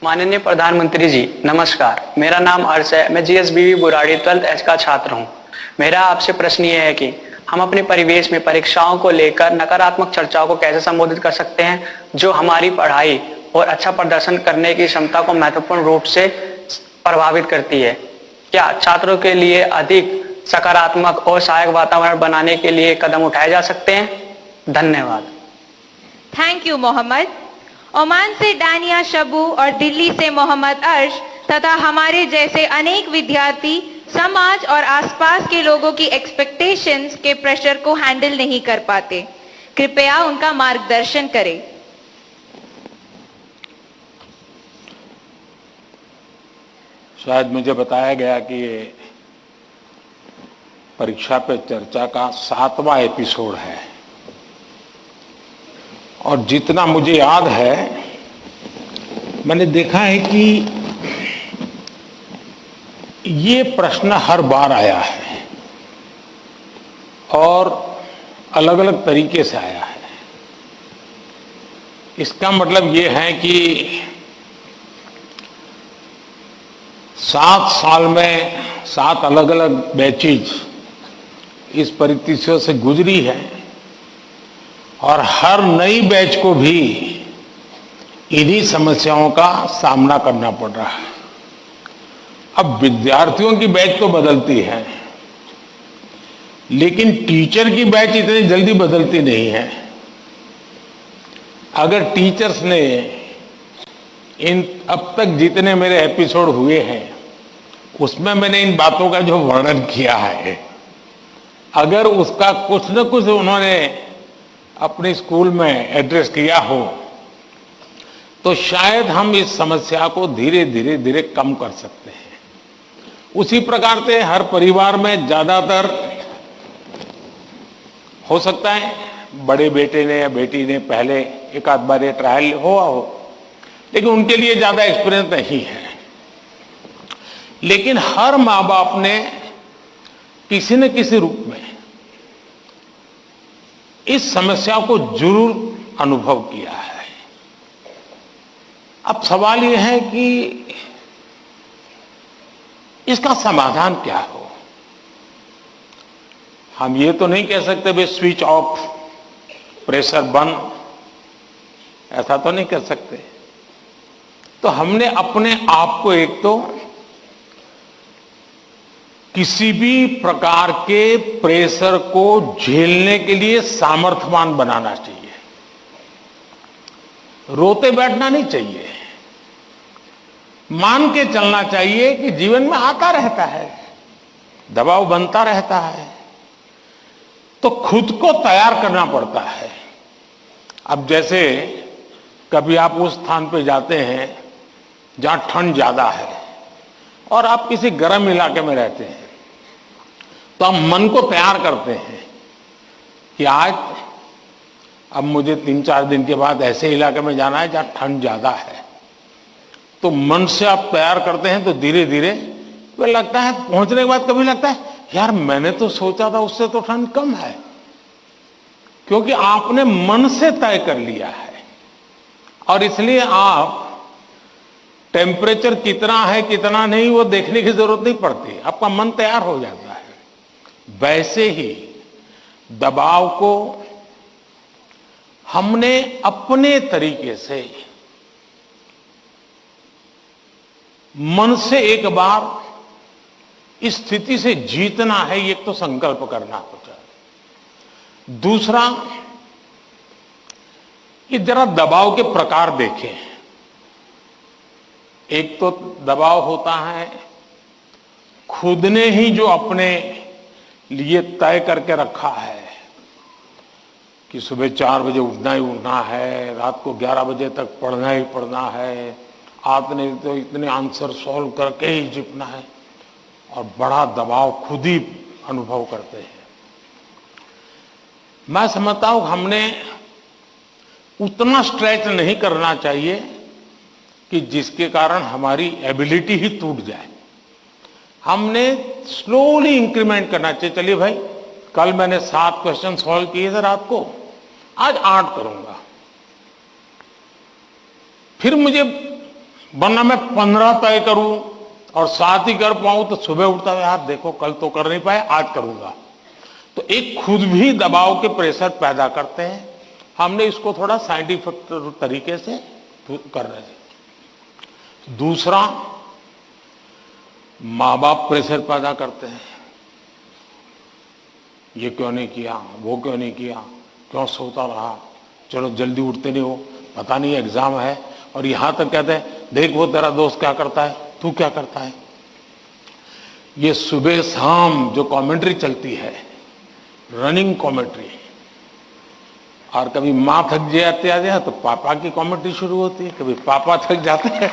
माननीय प्रधानमंत्री जी नमस्कार। मेरा नाम हर्ष है। मैं जीएसबीवी बुराड़ी 12th एच का छात्र हूं। मेरा आपसे प्रश्न ये है कि हम अपने परिवेश में परीक्षाओं को लेकर नकारात्मक चर्चाओं को कैसे संबोधित कर सकते हैं जो हमारी पढ़ाई और अच्छा प्रदर्शन करने की क्षमता को महत्वपूर्ण रूप से प्रभावित करती है। क्या छात्रों के लिए अधिक सकारात्मक और सहायक वातावरण बनाने के लिए कदम उठाए जा सकते हैं? धन्यवाद। Thank you Mohammed. ओमान से डानिया शबू और दिल्ली से मोहम्मद अर्श तथा हमारे जैसे अनेक विद्यार्थी समाज और आसपास के लोगों की एक्सपेक्टेशंस के प्रेशर को हैंडल नहीं कर पाते। कृपया उनका मार्गदर्शन करें। शायद मुझे बताया गया कि ये परीक्षा पे चर्चा का 7वां एपिसोड है और जितना मुझे याद है मैंने देखा है कि ये प्रश्न हर बार आया है और अलग अलग तरीके से आया है। इसका मतलब ये है कि 7 साल में 7 अलग अलग बैचेज इस परिस्थितियों से गुजरी है और हर नई बैच को भी इन्हीं समस्याओं का सामना करना पड़ रहा है। अब विद्यार्थियों की बैच तो बदलती है लेकिन टीचर की बैच इतनी जल्दी बदलती नहीं है। अगर टीचर्स ने इन अब तक जितने मेरे एपिसोड हुए हैं उसमें मैंने इन बातों का जो वर्णन किया है, अगर उसका कुछ न कुछ उन्होंने अपने स्कूल में एड्रेस किया हो तो शायद हम इस समस्या को धीरे धीरे कम कर सकते हैं। उसी प्रकार से हर परिवार में ज्यादातर हो सकता है बड़े बेटे ने या बेटी ने पहले एक आध बार ये ट्रायल हुआ हो लेकिन उनके लिए ज्यादा एक्सपीरियंस नहीं है। लेकिन हर माँ बाप ने किसी न किसी रूप में इस समस्या को जरूर अनुभव किया है। अब सवाल यह है कि इसका समाधान क्या हो। हम ये तो नहीं कह सकते भाई स्विच ऑफ, प्रेशर बंद, ऐसा तो नहीं कर सकते। तो हमने अपने आप को एक तो किसी भी प्रकार के प्रेशर को झेलने के लिए सामर्थ्यवान बनाना चाहिए। रोते बैठना नहीं चाहिए, मान के चलना चाहिए कि जीवन में आता रहता है, दबाव बनता रहता है, तो खुद को तैयार करना पड़ता है। अब जैसे कभी आप उस स्थान पे जाते हैं जहां ठंड ज्यादा है और आप किसी गर्म इलाके में रहते हैं तो हम मन को तैयार करते हैं कि आज अब मुझे 3-4 दिन के बाद ऐसे इलाके में जाना है जहां ठंड ज्यादा है। तो मन से आप तैयार करते हैं तो धीरे धीरे तो लगता है, पहुंचने के बाद कभी लगता है यार मैंने तो सोचा था उससे तो ठंड कम है, क्योंकि आपने मन से तय कर लिया है। और इसलिए आप टेम्परेचर कितना है कितना नहीं वो देखने की जरूरत नहीं पड़ती, आपका मन तैयार हो जाता है। वैसे ही दबाव को हमने अपने तरीके से मन से एक बार इस स्थिति से जीतना है, ये तो संकल्प करना होता है। दूसरा, कि जरा दबाव के प्रकार देखें। एक तो दबाव होता है खुद ने ही जो अपने लिए तय करके रखा है कि सुबह 4 बजे उठना ही उठना है, रात को 11 बजे तक पढ़ना ही पढ़ना है, आपने तो इतने आंसर सॉल्व करके ही जीतना है, और बड़ा दबाव खुद ही अनुभव करते हैं। मैं समझता हूं हमने उतना स्ट्रेच नहीं करना चाहिए कि जिसके कारण हमारी एबिलिटी ही टूट जाए। हमने स्लोली इंक्रीमेंट करना चाहिए। चलिए भाई, कल मैंने 7 क्वेश्चन सॉल्व किए थे रात को, आज 8 करूंगा। फिर मुझे वरना मैं 15 तय करूं और 7 ही कर पाऊं तो सुबह उठता है, यार देखो कल तो कर नहीं पाए, आज करूंगा। तो एक खुद भी दबाव के प्रेशर पैदा करते हैं। हमने इसको थोड़ा साइंटिफिक तरीके से कर रहे हैं। दूसरा, माँ बाप प्रेशर पैदा करते हैं, ये क्यों नहीं किया, वो क्यों नहीं किया, क्यों सोता रहा, चलो जल्दी उठते नहीं हो, पता नहीं एग्जाम है। और यहां तक कहते हैं देख वो तेरा दोस्त क्या करता है, तू क्या करता है। ये सुबह शाम जो कमेंट्री चलती है, रनिंग कमेंट्री, और कभी माँ थक जाते आ जाए तो पापा की कमेंट्री शुरू होती है, कभी पापा थक जाते हैं